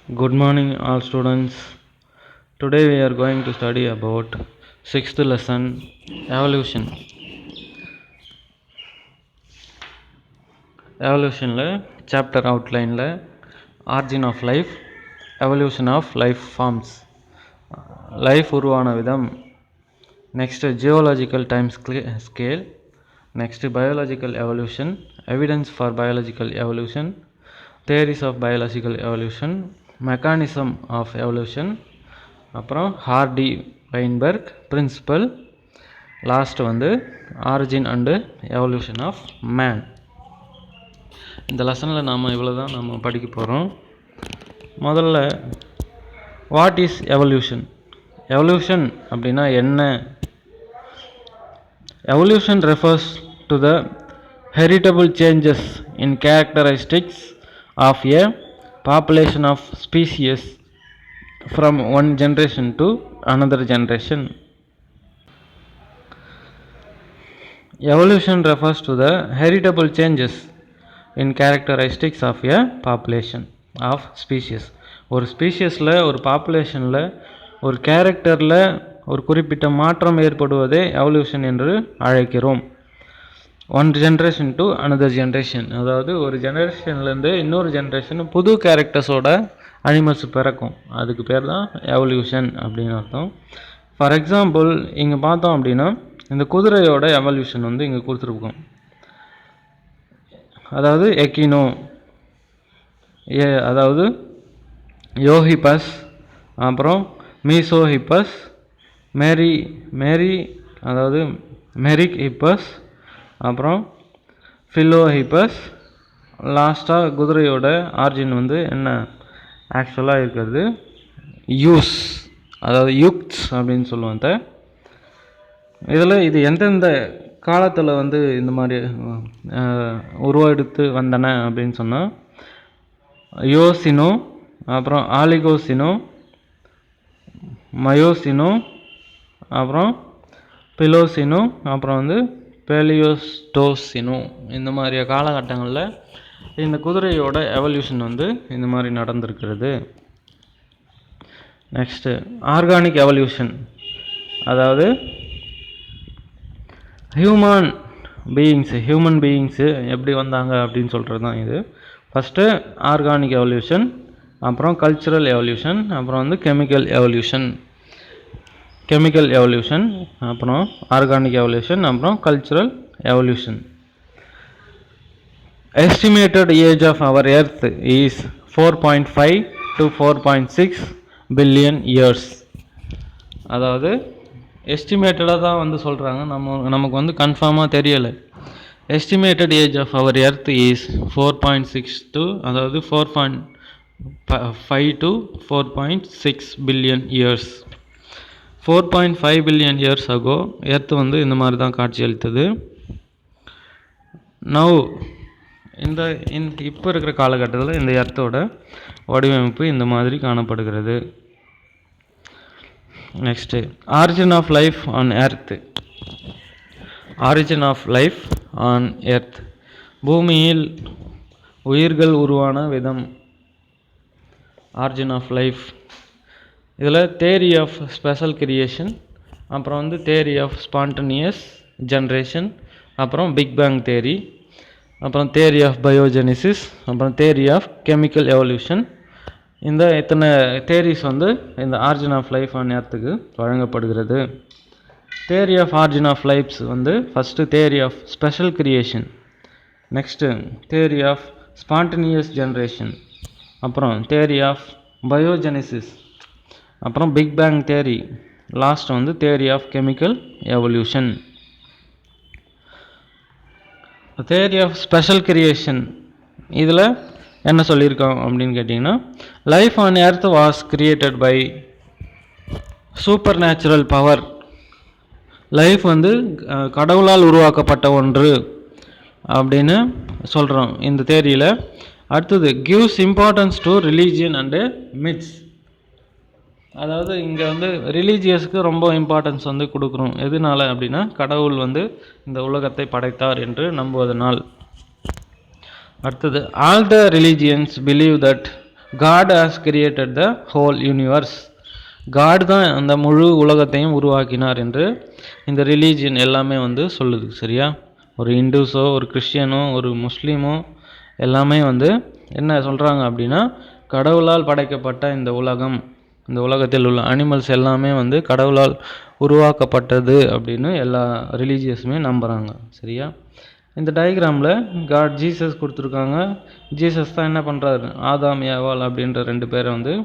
Good morning, all students. Today we are going to study about sixth lesson, evolution. Evolutionல chapter outlineல origin of life, evolution of life forms, life உருவான விதம், next geological time scale, next biological evolution, evidence for biological evolution, theories of biological evolution, mechanism of evolution, அப்புறம் Hardy Weinberg principle, last வந்து origin and evolution of man. இந்த லெசனில் நாம் இவ்வளோ தான் நம்ம படிக்க போகிறோம். முதல்ல வாட் இஸ் எவல்யூஷன்? எவல்யூஷன் அப்படின்னா என்ன? Evolution refers to the heritable changes in characteristics of a population of species from one generation to another generation. Evolution refers to the heritable changes in characteristics of a population of species. ஒரு ஸ்பீஷியஸில், ஒரு பாப்புலேஷனில், ஒரு கேரக்டரில் ஒரு குறிப்பிட்ட மாற்றம் ஏற்படுவதே evolution என்று அழைக்கிறோம். One generation to another generation, அதாவது ஒரு ஜென்ரேஷன்லேருந்து இன்னொரு ஜென்ரேஷன் புது கேரக்டர்ஸோட அனிமல்ஸ் பிறக்கும். அதுக்கு பேர் தான் எவல்யூஷன் அப்படின்னு அர்த்தம். ஃபார் எக்ஸாம்பிள் இங்கே பார்த்தோம் அப்படின்னா இந்த குதிரையோட எவல்யூஷன் வந்து இங்கே கொடுத்துருக்கோம். அதாவது எக்கினோ, அதாவது யோஹிப்பஸ், அப்புறம் மீசோஹிப்பஸ், மேரி அதாவது மெரிக் ஹிப்பஸ், அப்புறம் ஃபிலோஹிப்பஸ். லாஸ்ட்டாக குதிரையோட ஆரிஜின் வந்து என்ன ஆக்சுவலாக இருக்கிறது யூஸ், அதாவது யுக்ஸ் அப்படின்னு சொல்லுவாங்க. இதில் இது எந்தெந்த காலத்தில் வந்து இந்த மாதிரி உருவெடுத்து வந்தன அப்படின்னு சொன்னால் யோசினோ, அப்புறம் ஆலிகோசினோ, மயோசினோ, அப்புறம் பிலோசினோ, அப்புறம் வந்து பெலியோஸ்டோசினோ. இந்த மாதிரி காலகட்டங்களில் இந்த குதிரையோட எவல்யூஷன் வந்து இந்த மாதிரி நடந்திருக்கிறது. நெக்ஸ்ட்டு ஆர்கானிக் எவல்யூஷன், அதாவது ஹியூமன் பீயிங்ஸு எப்படி வந்தாங்க அப்படின்னு சொல்கிறது தான் இது. ஃபஸ்ட்டு ஆர்கானிக் எவல்யூஷன், அப்புறம் கல்ச்சுரல் எவல்யூஷன், அப்புறம் வந்து கெமிக்கல் எவல்யூஷன், அப்புறம் ஆர்கானிக் எவல்யூஷன், அப்புறம் cultural evolution. Estimated age of our earth is 4.5 to 4.6 billion years. அதாவது எஸ்டிமேட்டடாக தான் வந்து சொல்கிறாங்க, நமக்கு வந்து கன்ஃபார்மாக தெரியலை. Estimated age of our earth is 4.6 to, அதாவது 4.5 to 4.6 billion years. 4.5 billion years ago earth வந்து இந்த மாதிரி தான் காட்சியளித்தது. நவ் இப்போ இருக்கிற காலகட்டத்தில் இந்த எர்த்தோட வடிவமைப்பு இந்த மாதிரி காணப்படுகிறது. Next origin of life on earth. Origin of life on earth, பூமியில் உயிர்கள் உருவான விதம். ஆரிஜின் ஆஃப் லைஃப் இதில் தேரி ஆஃப் ஸ்பெஷல் கிரியேஷன், அப்புறம் வந்து தேரி ஆஃப் ஸ்பான்டனியஸ் ஜென்ரேஷன், அப்புறம் பிக் பேங் தேரி, அப்புறம் தேரி ஆஃப் பயோஜெனிசிஸ், அப்புறம் தேரி ஆஃப் கெமிக்கல் எவல்யூஷன். இந்த இத்தனை தேரிஸ் வந்து இந்த ஆரிஜின் ஆஃப் லைஃப் ஆன் எர்த்துக்கு வழங்கப்படுகிறது. Theory of origin of life's வந்து first theory of special creation, next theory of spontaneous generation, அப்புறம் தேரி ஆஃப் பயோஜெனிசிஸ், அப்புறம் பிக் பேங் தேரி, லாஸ்ட் வந்து theory of chemical evolution. Theory of special creation இதில் என்ன சொல்லியிருக்கோம் அப்படின்னு கேட்டிங்கன்னா, life on earth was created by supernatural power. Life வந்து கடவுளால் உருவாக்கப்பட்ட ஒன்று அப்படின்னு சொல்கிறோம் இந்த தேரியில். அடுத்தது gives importance to religion and myths. அதாவது இங்கே வந்து ரிலீஜியஸுக்கு ரொம்ப இம்பார்ட்டன்ஸ் வந்து கொடுக்குறோம். எதனால அப்படின்னா கடவுள் வந்து இந்த உலகத்தை படைத்தார் என்று நம்புவதனால். அடுத்தது all the religions believe that God has created the whole universe. God தான் அந்த முழு உலகத்தையும் உருவாக்கினார் என்று இந்த ரிலீஜியன் எல்லாமே வந்து சொல்லுது. சரியா? ஒரு இந்துஸோ ஒரு கிறிஸ்டியனோ ஒரு முஸ்லீமோ எல்லாமே வந்து என்ன சொல்கிறாங்க அப்படின்னா, கடவுளால் படைக்கப்பட்ட இந்த உலகம், இந்த உலகத்தில் உள்ள அனிமல்ஸ் எல்லாமே வந்து கடவுளால் உருவாக்கப்பட்டது அப்படின்னு எல்லா ரிலீஜியஸுமே நம்புகிறாங்க. சரியா? இந்த டயக்ராமில் காட் ஜீசஸ் கொடுத்துருக்காங்க. ஜீசஸ் தான் என்ன பண்ணுறாரு, ஆதாம் ஏவாள் அப்படின்ற 2 பேரை வந்து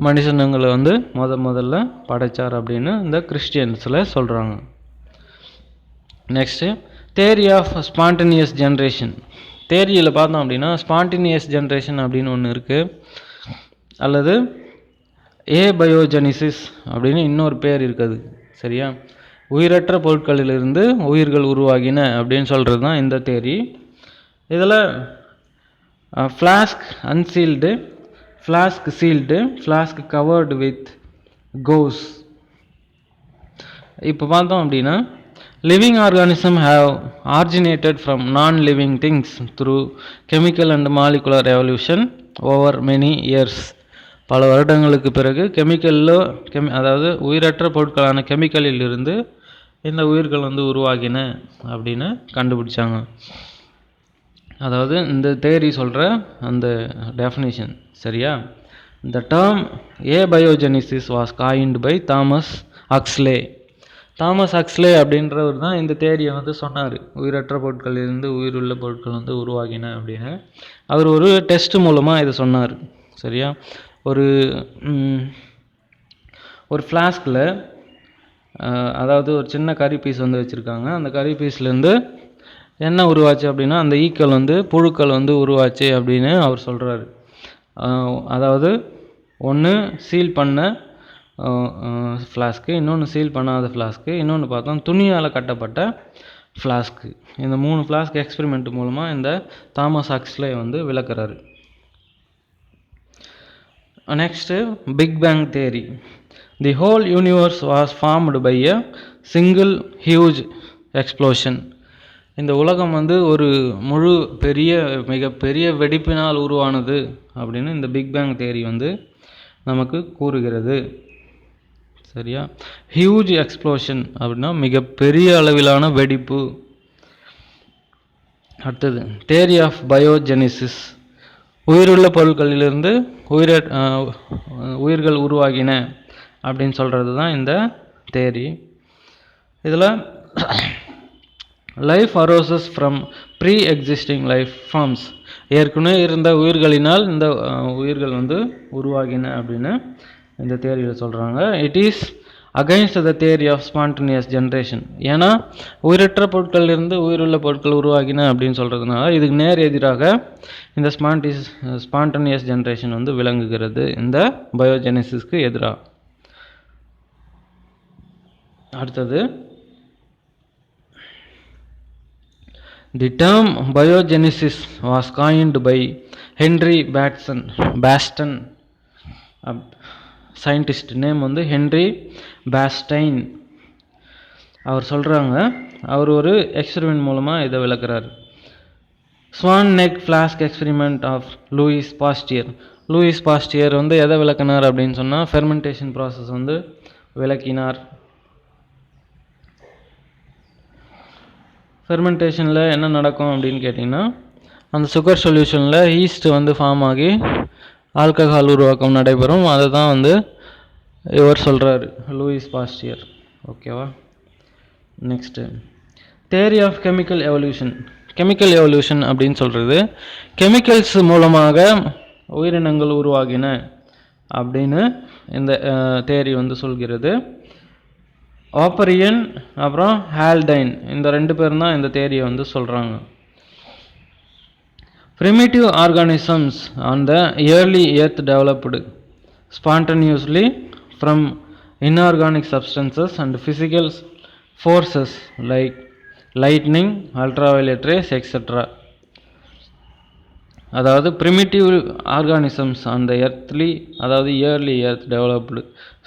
மனுஷனுங்களை வந்து முதல்ல படைச்சார் அப்படின்னு இந்த கிறிஸ்டியன்ஸில் சொல்கிறாங்க. Next theory of spontaneous generation. தேரியில் பார்த்தோம் அப்படின்னா ஸ்பான்டனியஸ் ஜென்ரேஷன் அப்படின்னு ஒன்று இருக்குது, அல்லது ஏபயோஜெனிசிஸ் அப்படின்னு இன்னொரு பேர் இருக்குது. சரியா? உயிரற்ற பொருட்களிலிருந்து உயிர்கள் உருவாகின அப்படின்னு சொல்கிறது தான் இந்த தேரி. இதில் flask unsealed, flask sealed, flask covered with gauze. இப்போ பார்த்தோம் அப்படின்னா living organism have originated from non living things through chemical and molecular evolution over many years. பல வருடங்களுக்கு பிறகு அதாவது உயிரற்ற பொருட்களான கெமிக்கலில் இருந்து இந்த உயிர்கள் வந்து உருவாகின அப்படின்னு கண்டுபிடிச்சாங்க. அதாவது இந்த தேரி சொல்கிற அந்த டெஃபினிஷன். சரியா? இந்த term abiogenesis was coined by Thomas Huxley. Thomas Huxley அப்படின்றவர் தான் இந்த தேரியை வந்து சொன்னார், உயிரற்ற பொருட்களிலிருந்து உயிருள்ள பொருட்கள் வந்து உருவாகின அப்படின்னு. அவர் ஒரு டெஸ்ட் மூலமாக இதை சொன்னார். சரியா? ஒரு ஃப்ளாஸ்கில் அதாவது ஒரு சின்ன கறி பீஸ் வந்து வச்சுருக்காங்க. அந்த கறி பீஸ்லேருந்து என்ன உருவாச்சு அப்படின்னா அந்த ஈக்கள் வந்து புழுக்கள் வந்து உருவாச்சு அப்படின்னு அவர் சொல்கிறாரு. அதாவது ஒன்று சீல் பண்ண ஃப்ளாஸ்க்கு, இன்னொன்று சீல் பண்ணாத ஃப்ளாஸ்க்கு, இன்னொன்று பார்த்தோம் துணியால் கட்டப்பட்ட ஃப்ளாஸ்க்கு. இந்த 3 ஃப்ளாஸ்க் எக்ஸ்பெரிமெண்ட் மூலமாக இந்த தாமஸ் ஹக்ஸ்லே வந்து விளக்குறாரு. Next big bang theory. The whole universe was formed by a single huge explosion. இந்த உலகம் வந்து ஒரு மிகப்பெரிய வெடிப்பினால் உருவானது அப்படின்னு இந்த பிக் பேங் தேரி வந்து நமக்கு கூறுகிறது. சரியா? ஹியூஜ் எக்ஸ்ப்ளோஷன் அப்படின்னா மிகப்பெரிய அளவிலான வெடிப்பு. அடுத்தது தேரி ஆஃப் பயோஜெனிசிஸ். உயிருள்ள பொருட்களிலிருந்து உயிர்கள் உருவாகின அப்படின்னு சொல்கிறது தான் இந்த தேரி. இதில் life arises from pre existing life forms. ஏற்கனவே இருந்த உயிர்களினால் இந்த உயிர்கள் வந்து உருவாகின அப்படின்னு இந்த தேரியில் சொல்கிறாங்க. It is against the theory of spontaneous generation. ஏன்னா உயிரற்ற பொருட்களிலிருந்து உயிருள்ள பொருட்கள் உருவாகின அப்படின்னு சொல்கிறதுனால இதுக்கு நேர் எதிராக இந்த ஸ்பான்டனியஸ் ஜென்ரேஷன் வந்து விளங்குகிறது இந்த பயோஜெனிசிஸ்க்கு எதிராக. அடுத்தது the term biogenesis was coined by Henry Bastian. Scientist name வந்து ஹென்ரி பேஸ்டைன். அவர் சொல்கிறாங்க, அவர் ஒரு எக்ஸ்பெரிமெண்ட் மூலமாக இதை விளக்குறாரு. Swan neck flask experiment of Louis Pasteur. Louis Pasteur வந்து எதை விளக்குனார் அப்படின்னு சொன்னால் ஃபெர்மெண்டேஷன் ப்ராசஸ் வந்து விளக்கினார். ஃபெர்மெண்டேஷனில் என்ன நடக்கும் அப்படின்னு கேட்டிங்கன்னா அந்த சுகர் சொல்யூஷனில் ஈஸ்ட் வந்து ஃபார்ம் ஆகி ஆல்கஹால் உருவாக்கம் நடைபெறும். அதை தான் வந்து இவர் சொல்கிறாரு, லூயிஸ் பாஸ்டியர். ஓகேவா? Next theory of chemical evolution. Chemical evolution அப்படின்னு சொல்கிறது கெமிக்கல்ஸ் மூலமாக உயிரினங்கள் உருவாகின அப்படின்னு இந்த தேரி வந்து சொல்கிறது. ஆப்பரியன் அப்புறம் ஹால்டைன் இந்த 2 பேரும் தான் இந்த தேரியை வந்து சொல்கிறாங்க. Primitive organisms on the early earth developed spontaneously from inorganic substances and physical forces like lightning, ultraviolet rays, etc. அதாவது primitive organisms on the early earth developed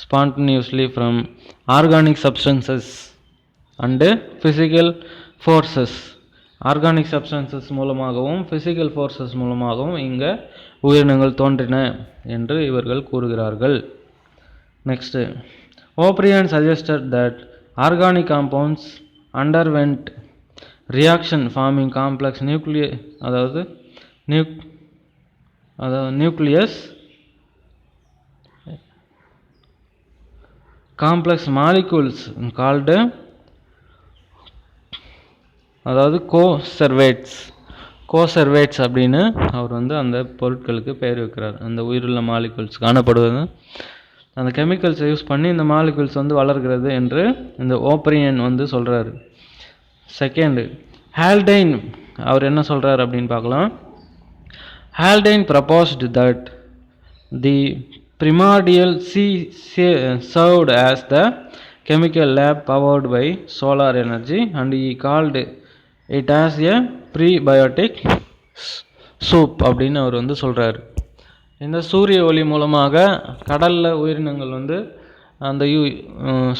spontaneously from organic substances and physical forces. Organic substances மூலமாகவும் physical forces மூலமாகவும் இங்கே உயிரினங்கள் தோன்றின என்று இவர்கள் கூறுகிறார்கள். Next, O'Brien suggested that organic compounds underwent reaction forming complex nucleus complex molecules called கோசர்வேட்ஸ் அப்படின்னு அவர் அந்த பொருட்களுக்கு பெயர் வைக்கிறார். அந்த உயிருள்ள மாலிகுல்ஸ் காணப்படுவது அந்த கெமிக்கல்ஸை யூஸ் பண்ணி இந்த மாலிகுல்ஸ் வளர்கிறது என்று இந்த ஓப்ரியன் சொல்கிறாரு. செகண்ட், ஹால்டைன் அவர் என்ன சொல்கிறார் அப்படின்னு பார்க்கலாம். ஹால்டைன் proposed that the primordial sea served as the chemical lab powered by solar energy and he called it as a prebiotic soup அப்படின்னு அவர் சொல்கிறார். இந்த சூரிய ஒளி மூலமாக கடலில் உயிரினங்கள் அந்த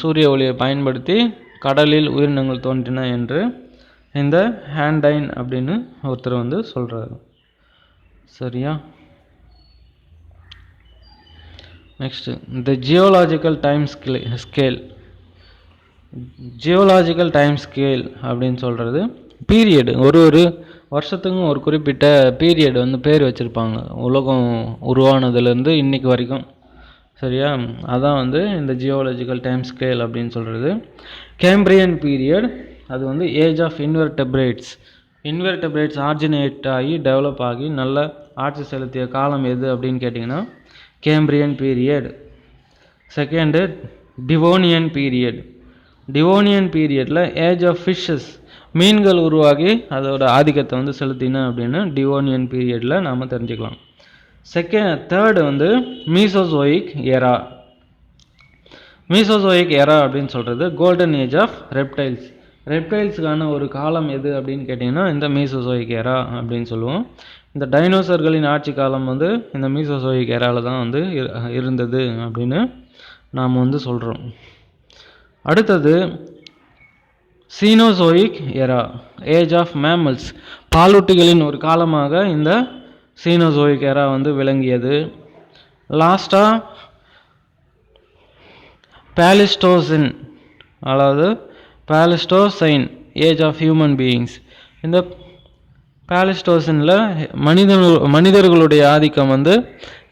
சூரிய ஒளியை பயன்படுத்தி கடலில் உயிரினங்கள் தோன்றின என்று இந்த ஹால்டைன் அப்படின்னு ஒருத்தர் சொல்கிறார். சரியா? நெக்ஸ்ட், இந்த geological time scale. Geological time scale அப்படின்னு சொல்கிறது பீரியட். ஒரு வருஷத்துக்கும் ஒரு குறிப்பிட்ட பீரியட் பேர் வச்சுருப்பாங்க, உலகம் உருவானதுலேருந்து இன்னைக்கு வரைக்கும். சரியா? அதான் இந்த ஜியோலாஜிக்கல் டைம் ஸ்கேல் அப்படின்னு சொல்கிறது. கேம்பிரியன் பீரியட், அது ஏஜ் ஆஃப் இன்வெர்டபிரேட்ஸ் ஆர்ஜினேட் ஆகி டெவலப் ஆகி நல்ல ஆட்சி செலுத்திய காலம் எது அப்படின்னு கேட்டிங்கன்னா கேம்பிரியன் பீரியட். செகண்டு, டிவோனியன் பீரியடில் ஏஜ் ஆஃப் ஃபிஷ்ஷஸ், மீன்கள் உருவாகி அதோட ஆதிக்கத்தை செலுத்தின அப்படின்னு டிவோனியன் பீரியடில் நாம் தெரிஞ்சுக்கலாம். Third Mesozoic era. Mesozoic era அப்படின்னு சொல்கிறது கோல்டன் ஏஜ் ஆஃப் ரெப்டைல்ஸுக்கான ஒரு காலம் எது அப்படின்னு கேட்டிங்கன்னா இந்த மீசோசோயிக் எரா அப்படின்னு சொல்லுவோம். இந்த டைனோசர்களின் ஆட்சி காலம் இந்த மீசோசோயிக் எராவில் தான் இருந்தது அப்படின்னு நாம் சொல்கிறோம். அடுத்தது சீனோசோயிக் எரா, ஏஜ் ஆஃப் மேமல்ஸ், பாலூட்டிகளின் ஒரு காலமாக இந்த சீனோசோயிக் எரா விளங்கியது. லாஸ்ட்டாக பாலிஸ்டோசின், பாலிஸ்டோசைன், ஏஜ் ஆஃப் ஹியூமன் பீயிங்ஸ். இந்த பாலிஸ்டோசினில் மனிதர்களுடைய ஆதிக்கம்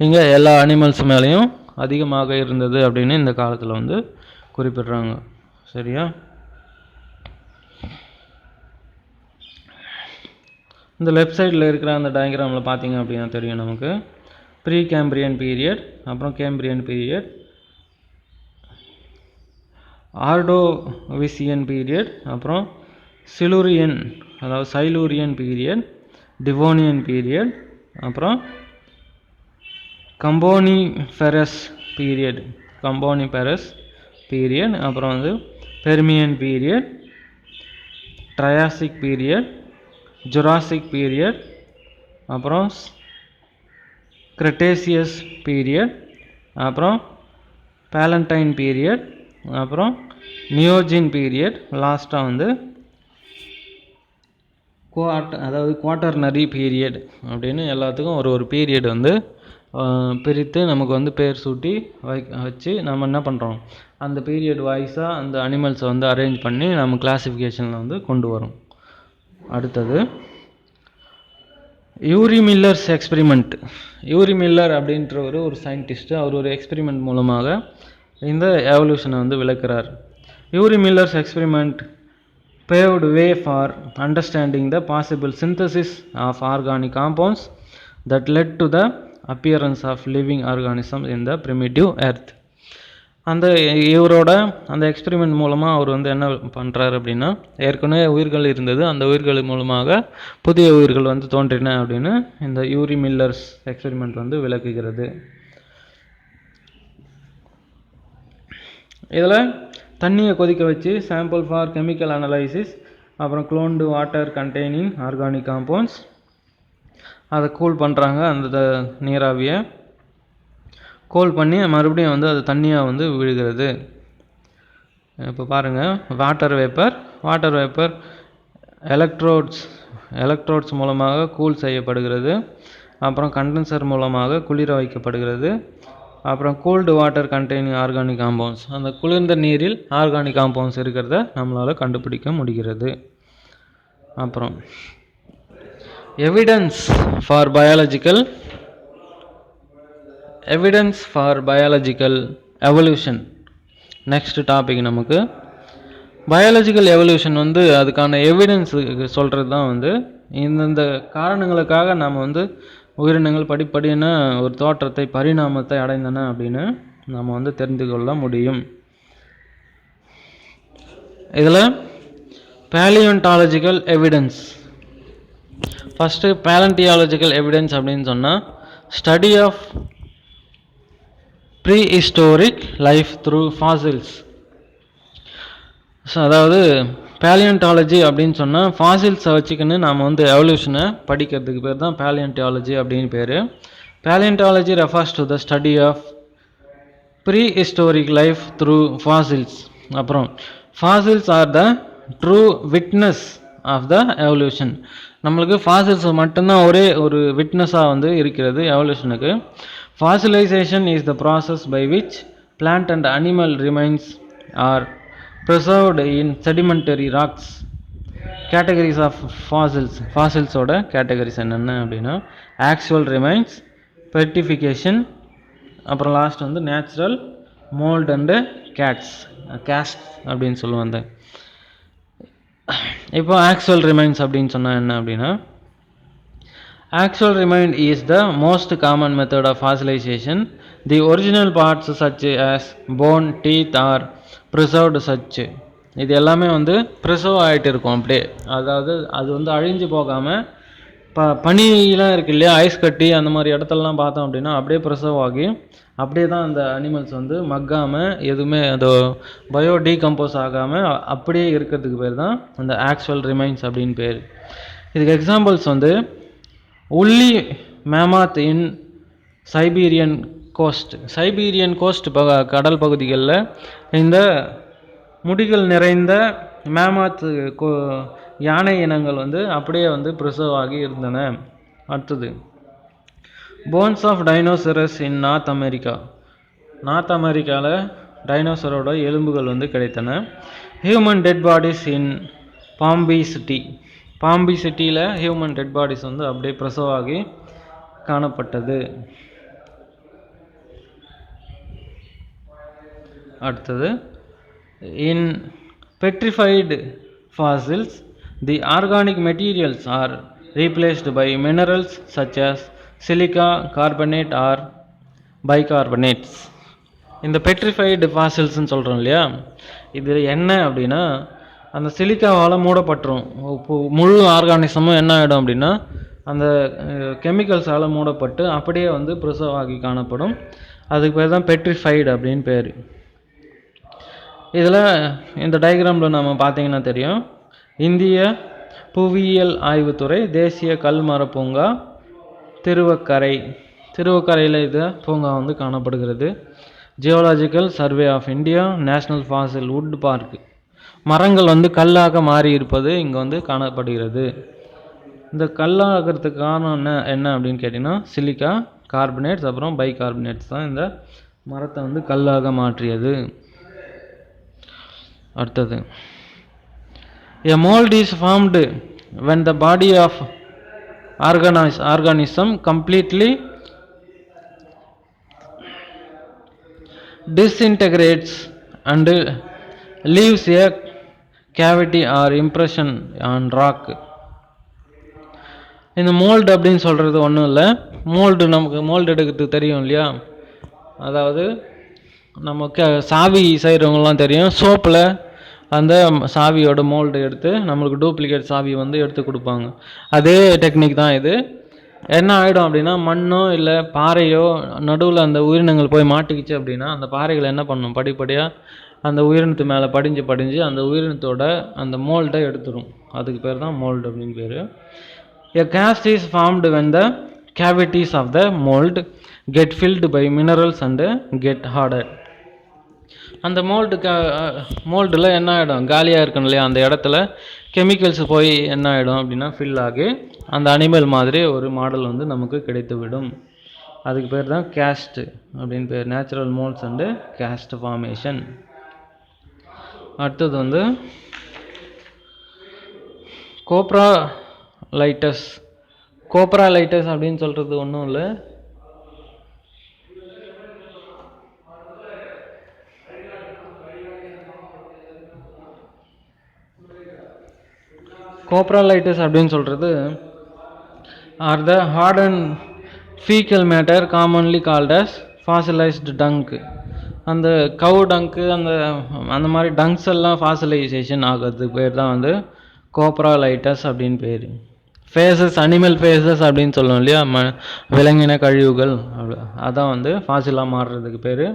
இங்கே எல்லா அனிமல்ஸ் மேலேயும் அதிகமாக இருந்தது அப்படின்னு இந்த காலத்தில் குறிப்பிடுறாங்க. சரியா? இந்த லெஃப்ட் சைடில் இருக்கிற அந்த டயக்ராமில் பார்த்தீங்க அப்படின்னா தெரியும் நமக்கு ப்ரீ கேம்பிரியன் பீரியட், அப்புறம் கேம்பிரியன் பீரியட், ஆர்டோவிசியன் பீரியட், அப்புறம் சைலூரியன் பீரியட், டிவோனியன் பீரியட், அப்புறம் கம்போனிஃபெரஸ் பீரியட், அப்புறம் Permian period, Triassic period, Jurassic period, அப்புறம் கிரெட்டேசியஸ் பீரியட், அப்புறம் பேலண்டைன் பீரியட், அப்புறம் நியோஜின் பீரியட், லாஸ்ட்டாக குவாட்டர்னரி பீரியட் அப்படின்னு எல்லாத்துக்கும் ஒரு பீரியட் பிரித்து நமக்கு பேர் சூட்டி வச்சு நம்ம என்ன பண்ணுறோம், அந்த பீரியட் வைஸாக அந்த அனிமல்ஸை அரேஞ்ச் பண்ணி நம்ம கிளாசிஃபிகேஷனில் கொண்டு வரோம். அடுத்தது Urey Miller's experiment. Urey Miller அப்படின்ற ஒரு சயின்டிஸ்ட்டு, அவர் ஒரு எக்ஸ்பெரிமெண்ட் மூலமாக இந்த எவல்யூஷனை விளக்குறார். Urey Miller's experiment paved way for understanding the possible synthesis of organic compounds that led to the appearance of living organisms in the primitive earth. இவரோட அந்த எக்ஸ்பெரிமெண்ட் மூலமாக அவர் என்ன பண்ணுறாரு அப்படின்னா, ஏற்கனவே உயிர்கள் இருந்தது, அந்த உயிர்கள் மூலமாக புதிய உயிர்கள் தோன்றின அப்படின்னு இந்த யூரி மில்லர்ஸ் எக்ஸ்பெரிமெண்ட் விளக்குகிறது. இதில் தண்ணியை கொதிக்க வச்சு சாம்பிள் ஃபார் கெமிக்கல் அனலைசிஸ், அப்புறம் குளோன்டு வாட்டர் கண்டெய்னிங் ஆர்கானிக் காம்பவுண்ட்ஸ், அதை கூல் பண்ணுறாங்க. அந்த நீராவியை கூல் பண்ணி மறுபடியும் அது தண்ணியாக விழுகிறது. இப்போ பாருங்கள், வாட்டர் வேப்பர் எலக்ட்ரோட்ஸ் மூலமாக கூல் செய்யப்படுகிறது. அப்புறம் கண்டென்சர் மூலமாக குளிர வைக்கப்படுகிறது. அப்புறம் cold water containing organic compounds, அந்த குளிர்ந்த நீரில் ஆர்கானிக் காம்பவுண்ட்ஸ் இருக்கிறத நம்மளால் கண்டுபிடிக்க முடிகிறது. அப்புறம் evidence for biological evolution. Next topic நமக்கு பயாலஜிக்கல் எவல்யூஷன் அதுக்கான எவிடன்ஸ் சொல்கிறது தான் இந்தந்த காரணங்களுக்காக நாம் உயிரினங்கள் படிப்படியான ஒரு தோற்றத்தை பரிணாமத்தை அடைந்தன அப்படின்னு நம்ம தெரிந்து கொள்ள முடியும். இதில் palaeontological evidence. First palaeontological evidence அப்படின்னு சொன்னால் study of prehistoric life through fossils. அதாவது பேலியோன்டாலஜி அப்படின்னு சொன்னால் ஃபாசில்ஸை வச்சுக்கின்னு நாம் எவல்யூஷனை படிக்கிறதுக்கு பேர் தான் பேலியோன்டாலஜி அப்படின்னு பேர். Palaeontology refers to the study of prehistoric life through fossils. அப்புறம் fossils are the true witness of the evolution. நம்மளுக்கு ஃபாசில்ஸ் மட்டும்தான் ஒரே ஒரு விட்னஸாக இருக்கிறது எவல்யூஷனுக்கு. Fossilisation is the process by which plant and animal remains are preserved in sedimentary rocks. Categories of fossils. Fossilஸோட categories என்னென்ன அப்படின்னா ஆக்சுவல் ரிமைன்ஸ், பெர்டிஃபிகேஷன், அப்புறம் last natural, mould and cast அப்படின்னு சொல்லுவாங்க. இப்போ ஆக்சுவல் ரிமைன்ஸ் அப்படின்னு சொன்னால் என்ன அப்படின்னா actual remain is the most common method of fossilisation. The original parts such as bone, teeth are preserved such. இது எல்லாமே ப்ரிசர்வ் ஆகிட்டு இருக்கும் அப்படியே. அதாவது அது அழிஞ்சு போகாமல் பனியெலாம் இருக்கு இல்லையா, ஐஸ் கட்டி அந்த மாதிரி இடத்துலலாம் பார்த்தோம் அப்படின்னா அப்படியே ப்ரிசர்வ் ஆகி அப்படியே தான் அந்த அனிமல்ஸ் மக்காமல் எதுவுமே அது பயோ டீகம்போஸ் ஆகாமல் அப்படியே இருக்கிறதுக்கு பேர் தான் அந்த ஆக்சுவல் ரிமைன்ஸ் அப்படின்னு பேர். இதுக்கு எக்ஸாம்பிள்ஸ் உள்ளி மேமாத் இன் சைபீரியன் கோஸ்ட். சைபீரியன் கோஸ்ட் கடல் பகுதிகளில் இந்த முடிகள் நிறைந்த மேமாத் யானை இனங்கள் அப்படியே ப்ரிசர்வ் ஆகி இருந்தன. அடுத்தது bones of dinosaurs in North America. North அமெரிக்காவில் டைனோசரோட எலும்புகள் கிடைத்தன. Human dead bodies in Pompeii city. Pompeii சிட்டியில் ஹியூமன் டெட் பாடிஸ் அப்படியே ப்ரிசர்வ் ஆகி காணப்பட்டது. அடுத்தது in petrified fossils the organic materials are replaced by minerals such as silica, carbonate or bicarbonates. இந்த பெட்ரிஃபைடு ஃபாசில்ஸ்ன்னு சொல்கிறோம் இல்லையா, இது என்ன அப்படின்னா அந்த சிலிக்காவால் மூடப்பட்டுரும். முழு ஆர்கானிசமும் என்ன ஆகிடும் அப்படின்னா அந்த கெமிக்கல்ஸால் மூடப்பட்டு அப்படியே ப்ரிசர்வ் ஆகி காணப்படும். அதுக்கு பேர் தான் பெட்ரிஃபைடு அப்படின்னு பேர். இதில் இந்த டயக்ராமில் நம்ம பார்த்தீங்கன்னா தெரியும், இந்திய புவியியல் ஆய்வுத்துறை தேசிய கல்மர பூங்கா திருவக்கரையில் இது பூங்கா காணப்படுகிறது. Geological survey of India, national fossil wood park. மரங்கள் கல்லாக மாறி இருப்பது இங்கே காணப்படுகிறது. இந்த கல்லாகிறதுக்கு காரணம் என்ன அப்படின்னு கேட்டிங்கன்னா சிலிக்கா, கார்பனேட்ஸ் அப்புறம் பைகார்பனேட்ஸ் தான் இந்த மரத்தை கல்லாக மாற்றியது. அடுத்தது a mold is formed when the body of organism completely disintegrates and leaves a cavity or impression on rock. இந்த மோல்டு அப்படின்னு சொல்கிறது ஒன்றும் இல்லை. நமக்கு மோல்டு எடுக்கிறதுக்கு தெரியும் இல்லையா, அதாவது நமக்கு சாவி செய்கிறவங்களாம் தெரியும், சோப்பில் அந்த சாவியோட மோல்டு எடுத்து நம்மளுக்கு டூப்ளிகேட் சாவி எடுத்து கொடுப்பாங்க. அதே டெக்னிக் தான் இது. என்ன ஆகிடும் அப்படின்னா மண்ணோ இல்லை பாறையோ நடுவில் அந்த உயிரினங்கள் போய் மாட்டிக்கிச்சு அப்படின்னா அந்த பாறைகளை என்ன பண்ணும், படிப்படியாக அந்த உயிரினத்து மேலே படிஞ்சு அந்த உயிரினத்தோட அந்த மோல்டை எடுத்துடும். அதுக்கு பேர் தான் மோல்டு அப்படின்னு பேர். A cast is formed when the cavities of the mold get filled by minerals and get harder. அந்த மோல்டில் என்ன ஆகிடும், காலியாக இருக்கணும் இல்லையா, அந்த இடத்துல கெமிக்கல்ஸ் போய் என்ன ஆகிடும் அப்படின்னா ஃபில் ஆகி அந்த அனிமல் மாதிரி ஒரு மாடல் வந்து நமக்கு கிடைத்துவிடும். அதுக்கு பேர் தான் கேஸ்ட் அப்படின்னு பேர், natural moulds and cast formation. அடுத்தது வந்து கோப்ராலைட்டஸ். கோப்ராலைட்டஸ் அப்படின்னு சொல்கிறது ஒன்றும் இல்லை, கோப்ராலைட்டஸ் அப்படின்னு சொல்கிறது are the hard and faecal matter commonly called as fossilised dung. அந்த கவு டங்க்கு அந்த மாதிரி டங்க்ஸ் எல்லாம் ஃபாசிலைசேஷன் ஆகிறதுக்கு பேர் தான் வந்து கோப்ராலைட்டஸ் அப்படின்னு பேர். ஃபேஸஸ், அனிமல் ஃபேஸஸ் அப்படின்னு சொல்லுவோம் இல்லையா, விலங்கின கழிவுகள், அதான் வந்து ஃபாசிலாக மாறுறதுக்கு பேர்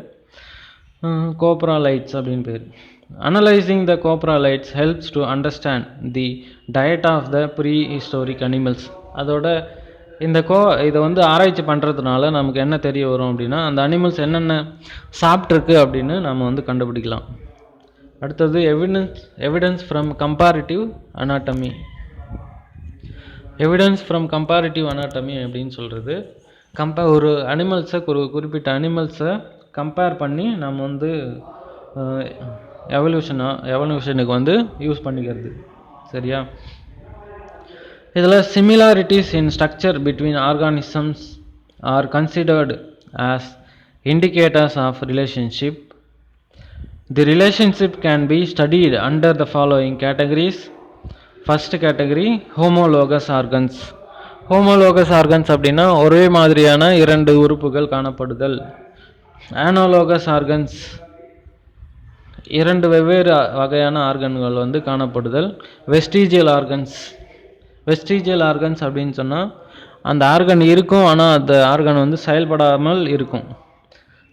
கோப்ராலைட்ஸ் அப்படின்னு பேர். Analysing the coprolites helps to understand the diet of the prehistoric animals. அதோட இதை வந்து ஆராய்ச்சி பண்ணுறதுனால நமக்கு என்ன தெரிய வரும் அப்படின்னா, அந்த அனிமல்ஸ் என்னென்ன சாப்பிட்ருக்கு அப்படின்னு நம்ம வந்து கண்டுபிடிக்கலாம். அடுத்தது evidence from comparative anatomy. Evidence from comparative anatomy அப்படின்னு சொல்கிறது, ஒரு அனிமல்ஸை, குறிப்பிட்ட அனிமல்ஸை கம்பேர் பண்ணி நம்ம வந்து எவல்யூஷனுக்கு வந்து யூஸ் பண்ணிக்கிறது. சரியா? இதில் similarities in structure between organisms are considered as indicators of relationship. The relationship can be studied under the following categories. First category, homologous organs. Homologous organs அப்படின்னா ஒரே மாதிரியான இரண்டு உறுப்புகள் காணப்படுதல். Analogous organs, இரண்டு வெவ்வேறு வகையான ஆர்கன்கள் வந்து காணப்படுதல். Vestigial organs. வெஸ்டிஜியல் ஆர்கன்ஸ் அப்படின்னு சொன்னால் அந்த ஆர்கன் இருக்கும், ஆனால் அந்த ஆர்கன் வந்து செயல்படாமல் இருக்கும்.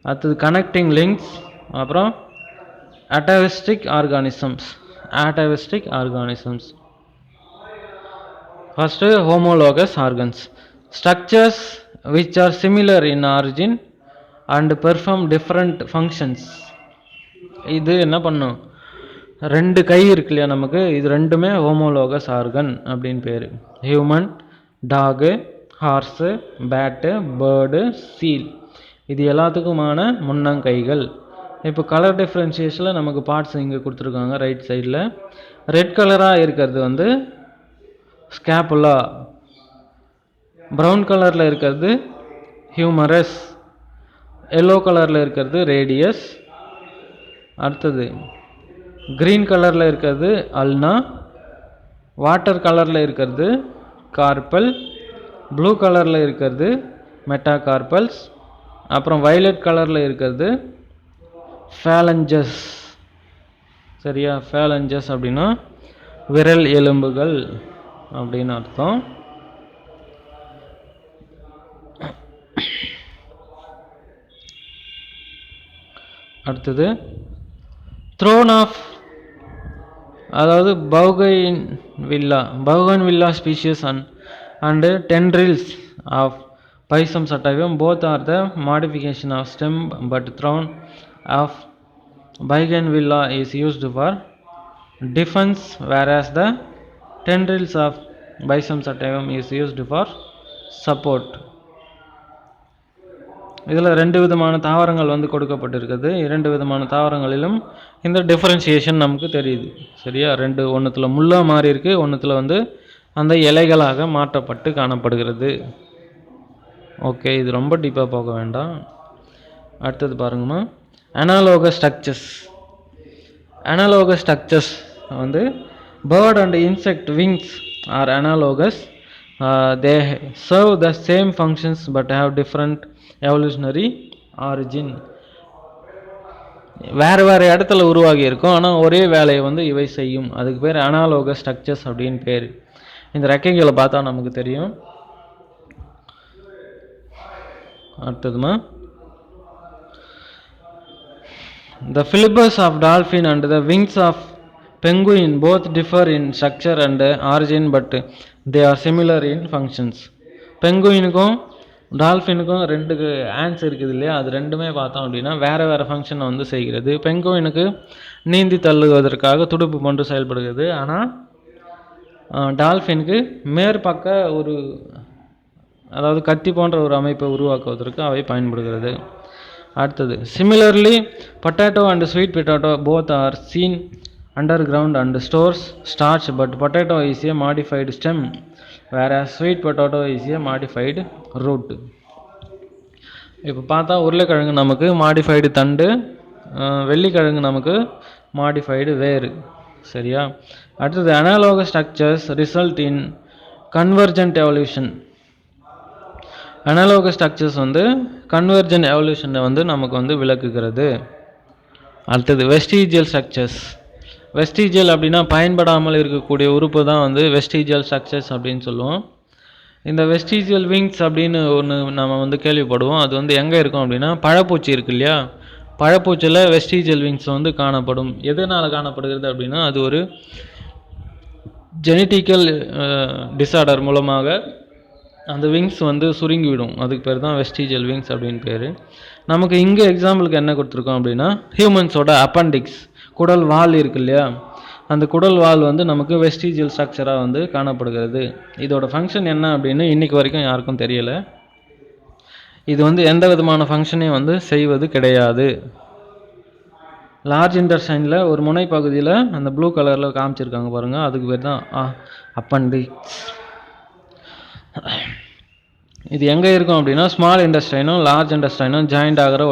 அடுத்தது கனெக்டிங் லிங்க்ஸ். அப்புறம் atavistic organisms. Atavistic organisms. First, homologous organs. Structures which are similar in origin and perform different functions. இது என்ன பண்ணும், ரெண்டு கை இருக்கு இல்லையா நமக்கு, இது ரெண்டுமே ஹோமோலோகஸ் ஆர்கன் அப்படின்னு பேர். Human, dog, horse, bat, bird, seal, இது எல்லாத்துக்குமான முன்னங்கைகள். இப்போ கலர் டிஃப்ரென்சியேஷனில் நமக்கு பார்ட்ஸ் இங்கே கொடுத்துருக்காங்க ரைட் சைடில். ரெட் கலராக இருக்கிறது வந்து ஸ்கேப்புலா, ப்ரௌன் கலரில் இருக்கிறது ஹியூமரஸ், எல்லோ கலரில் இருக்கிறது ரேடியஸ். அடுத்தது க்ரீன் கலரில் இருக்கிறது அல்னா, வாட்டர் கலரில் இருக்கிறது கார்பல், ப்ளூ கலரில் இருக்கிறது மெட்டாகார்பல்ஸ், அப்புறம் வயலட் கலரில் இருக்கிறது ஃபேலஞ்சஸ். சரியா? ஃபேலஞ்சஸ் அப்படின்னா விரல் எலும்புகள் அப்படின்னு அர்த்தம். அடுத்தது த்ரோன் ஆஃப், அதாவது bougainvillea species and tendrils of Pisum sativum. Both are the modification of stem, but throne of bougainvillea is used for defense, whereas the tendrils of Pisum sativum is used for support. இதில் ரெண்டு விதமான தாவரங்கள் வந்து கொடுக்கப்பட்டிருக்குது. இரண்டு விதமான தாவரங்களிலும் இந்த differentiation நமக்கு தெரியுது. சரியா? ஒன்றுத்தில் முள்ளாக மாறி இருக்கு, ஒன்றுத்தில் வந்து அந்த இலைகளாக மாற்றப்பட்டு காணப்படுகிறது. ஓகே, இது ரொம்ப டீப்பாக போக வேண்டாம். அடுத்தது பாருங்கம்மா, அனாலோகஸ் ஸ்ட்ரக்சர்ஸ். அனாலோகஸ் ஸ்ட்ரக்சர்ஸ் வந்து bird and insect wings are analogous. They serve the same functions but have different evolutionary origin. வேறு வேறு இடத்துல உருவாகி இருக்கும், ஆனால் ஒரே வேலையை வந்து இவை செய்யும். அதுக்கு பேர் அனாலோகஸ் ஸ்ட்ரக்சர்ஸ் அப்படின்னு பேர். இந்த ரெக்கைகளை பார்த்தா நமக்கு தெரியும். அடுத்ததுமா, the filibers of dolphin and the wings of penguin both differ in structure and origin, but they are similar in functions. பெங்குயினுக்கும் டால்ஃபினுக்கும் ரெண்டு ஆன்ஸ் இருக்குது இல்லையா, அது ரெண்டுமே பார்த்தோம் அப்படின்னா வேறு வேறு ஃபங்க்ஷனை வந்து செய்கிறது. பெங்குயினுக்கு நீந்தி தள்ளுவதற்காக துடுப்பு போன்று செயல்படுகிறது, ஆனால் டால்ஃபினுக்கு மேற்பக்க ஒரு அதாவது கத்தி போன்ற ஒரு அமைப்பை உருவாக்குவதற்கு அவை பயன்படுகிறது. அடுத்தது similarly potato and sweet potato both are scene underground and stores starch, but potato is a modified stem whereas sweet potato is a modified root. இப்போ பார்த்தா உருளைக்கிழங்கு நமக்கு மாடிஃபைடு தண்டு, வெள்ளிக்கிழங்கு நமக்கு மாடிஃபைடு வேறு. சரியா? அடுத்தது analogous structures result in convergent evolution. Analogous structures வந்து கன்வர்ஜென்ட் எவல்யூஷனை வந்து நமக்கு வந்து விளக்குகிறது. அடுத்தது வெஸ்டீஜியல் ஸ்ட்ரக்சர்ஸ். வெஸ்டீஜியல் அப்படின்னா பயன்படாமல் இருக்கக்கூடிய உறுப்பு தான் வந்து வெஸ்டீஜியல் ஸ்ட்ரக்சர்ஸ் அப்படின்னு சொல்லுவோம். இந்த வெஸ்டீஜியல் விங்ஸ் அப்படின்னு ஒன்று நம்ம வந்து கேள்விப்படுவோம். அது வந்து எங்கே இருக்கும் அப்படின்னா பழப்பூச்சி இருக்கு இல்லையா, பழப்பூச்சியில் வெஸ்டீஜியல் விங்ஸ் வந்து காணப்படும். எதனால் காணப்படுகிறது அப்படின்னா அது ஒரு ஜெனட்டிக்கல் டிஸார்டர் மூலமாக அந்த விங்ஸ் வந்து சுருங்கிவிடும். அதுக்கு பேர் தான் வெஸ்டீஜியல் விங்ஸ் அப்படின்னு பேர். நமக்கு இங்கே எக்ஸாம்பிளுக்கு என்ன கொடுத்துருக்கோம் அப்படின்னா ஹியூமன்ஸோட அப்பண்டிக்ஸ், குடல் வால் இருக்கு இல்லையா, அந்த குடல் வால் வந்து நமக்கு வெஸ்டீஜியல் ஸ்ட்ரக்சராக வந்து காணப்படுகிறது. இதோட ஃபங்க்ஷன் என்ன அப்படின்னு இன்றைக்கி வரைக்கும் யாருக்கும் தெரியலை. இது வந்து எந்த விதமான ஃபங்க்ஷனையும் வந்து செய்வது கிடையாது. லார்ஜ் இன்டெஸ்டைனில் ஒரு முனை பகுதியில் அந்த ப்ளூ கலரில் காமிச்சிருக்காங்க பாருங்கள், அதுக்கு பேர் தான் அப்பண்டிக்ஸ். இது எங்கே இருக்கும் அப்படின்னா ஸ்மால் இன்டெஸ்டைனும் லார்ஜ் இன்டெஸ்டைனும் ஜாயிண்ட் ஆகிற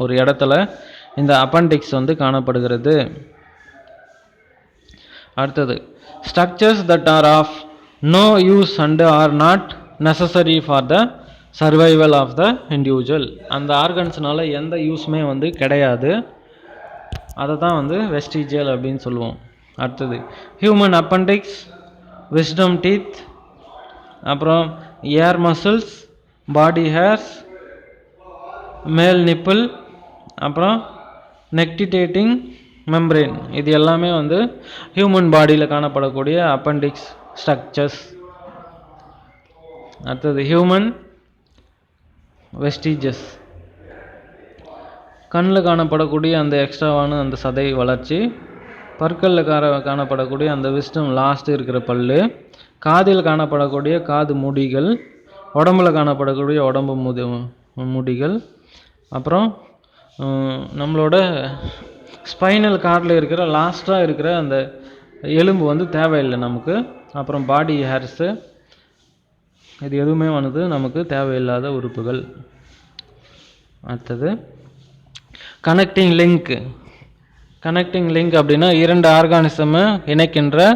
ஒரு இடத்துல இந்த அப்பண்டிக்ஸ் வந்து காணப்படுகிறது. அடுத்தது structures that are of no use and are not necessary for the survival of the individual. அந்த ஆர்கன்ஸ்னால எந்த யூஸுமே வந்து கிடையாது, அதை தான் வந்து வெஸ்டீஜியல் அப்படின்னு சொல்லுவோம். அடுத்தது ஹியூமன் அப்பண்டிக்ஸ், விஸ்டம் டீத், அப்புறம் ஏர் மசில்ஸ், பாடி ஹேர்ஸ், மேல் நிப்பிள், அப்புறம் நெக்டிடேட்டிங் மெம்பரேன். இது எல்லாமே வந்து ஹியூமன் பாடியில் காணப்படக்கூடிய அப்பண்டிக்ஸ் ஸ்ட்ரக்சர்ஸ். அடுத்தது ஹியூமன் வெஸ்டீஜஸ். கண்ணில் காணப்படக்கூடிய அந்த எக்ஸ்ட்ராவான அந்த சதை வளர்ச்சி, பற்களில் காணப்படக்கூடிய அந்த விஸ்டம் லாஸ்ட்டு இருக்கிற பல், காதில் காணப்படக்கூடிய காது முடிகள், உடம்பில் காணப்படக்கூடிய உடம்பு முடிகள், அப்புறம் நம்மளோட ஸ்பைனல் கார்டில் இருக்கிற லாஸ்ட்டாக இருக்கிற அந்த எலும்பு வந்து தேவையில்லை நமக்கு. அப்புறம் பாடி ஹேர்ஸு, இது எதுவுமே வந்து நமக்கு தேவையில்லாத உறுப்புகள். அடுத்தது கனெக்டிங் லிங்க். கனெக்டிங் லிங்க் அப்படின்னா இரண்டு ஆர்கானிசமை இணைக்கின்ற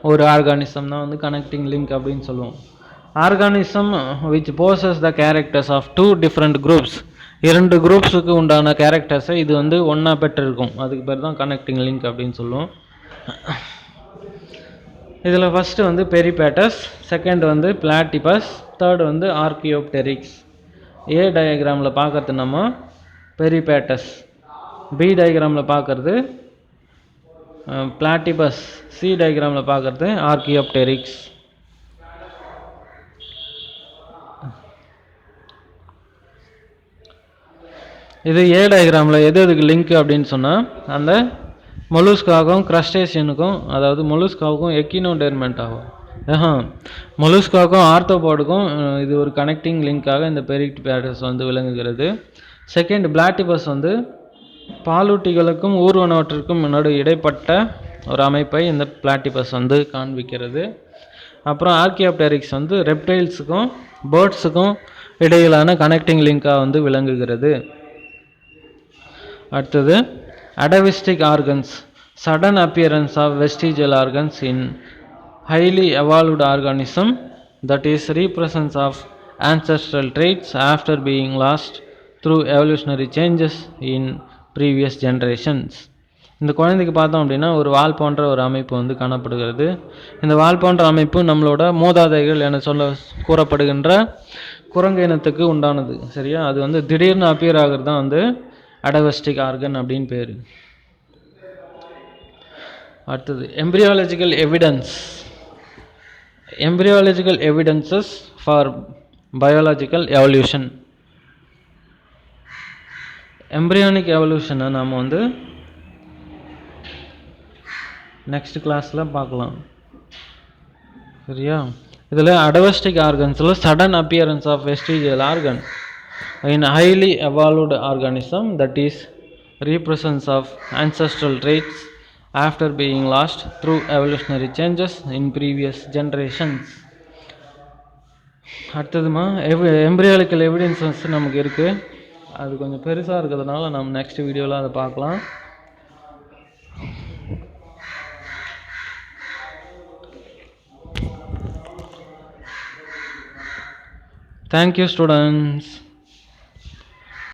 ஒரு ஆர்கானிசம் தான் வந்து கனெக்டிங் லிங்க் அப்படின்னு சொல்லுவோம். Organism which possesses the characters of two different groups. இரண்டு குரூப்ஸுக்கு உண்டான கேரக்டர்ஸை இது வந்து ஒன்றா பெற்றிருக்கும், அதுக்கு பேர் தான் கனெக்டிங் லிங்க் அப்படின்னு சொல்லுவோம். இதில் ஃபஸ்ட்டு வந்து பெரிபேட்டஸ், செகண்ட் வந்து பிளாட்டிபஸ், தேர்டு வந்து ஆர்கியோப்டெரிக்ஸ். ஏ டயக்ராமில் பார்க்கறது நம்ம பெரிபேட்டஸ், பி டயக்ராமில் பார்க்கறது பிளாட்டிபஸ், சி டயக்ராமில் பார்க்கறது ஆர்கியோப்டெரிக்ஸ். இது ஏ டயக்ராமில் எதுக்கு லிங்க் அப்படின்னு சொன்னால் அந்த மொலுஸ்காவுக்கும் கிரஸ்டேஷியனுக்கும், அதாவது மொலுஸ்காவுக்கும் எக்கினோடெர்மெண்ட் ஆகும், மொலுஸ்காவுக்கும் ஆர்த்தோபாடுக்கும் இது ஒரு கனெக்டிங் லிங்காக இந்த பெரிபேட்டஸ் வந்து விளங்குகிறது. செகண்ட் பிளாட்டிபஸ் வந்து பாலூட்டிகளுக்கும் ஊர்வனவற்றிற்கும் இடைப்பட்ட ஒரு அமைப்பை இந்த பிளாட்டிபஸ் வந்து காண்பிக்கிறது. அப்புறம் ஆர்கியோப்டெரிக்ஸ் வந்து ரெப்டைல்ஸுக்கும் பேர்ட்ஸுக்கும் இடையிலான கனெக்டிங் லிங்காக வந்து விளங்குகிறது. அடுத்தது atavistic organs, sudden appearance of vestigial organs in highly evolved organism that is represents of ancestral traits after being lost through evolutionary changes in previous generations. இந்த குழந்தைக்கு பார்த்தோம் அப்படின்னா ஒரு வால் போன்ற ஒரு அமைப்பு வந்து காணப்படுகிறது. இந்த வால் போன்ற அமைப்பு நம்மளோட மூதாதைகள் என கூறப்படுகின்ற குரங்கு இனத்துக்கு உண்டானது. சரியா? அது வந்து திடீர்னு அப்பியர் ஆகிறது தான் வந்து அடவஸ்டிக் ஆர்கன் அப்படின்னு பேர். அடுத்தது embryological evidence. Embryological evidences for biological evolution. Embryonic எவல்யூஷனை நாம் வந்து நெக்ஸ்ட் கிளாஸில் பார்க்கலாம். சரியா? இதில் அடவஸ்டிக் ஆர்கன்ஸில் sudden appearance of vestigial organ in highly evolved organism, that is represents of ancestral traits after being lost through evolutionary changes in previous generations. அடுத்ததுமா embryological evidences நமக்கு இருக்குது. அது கொஞ்சம் பெருசாக இருக்கிறதுனால நம்ம நெக்ஸ்ட் வீடியோவில் அதை பார்க்கலாம். Thank you, students.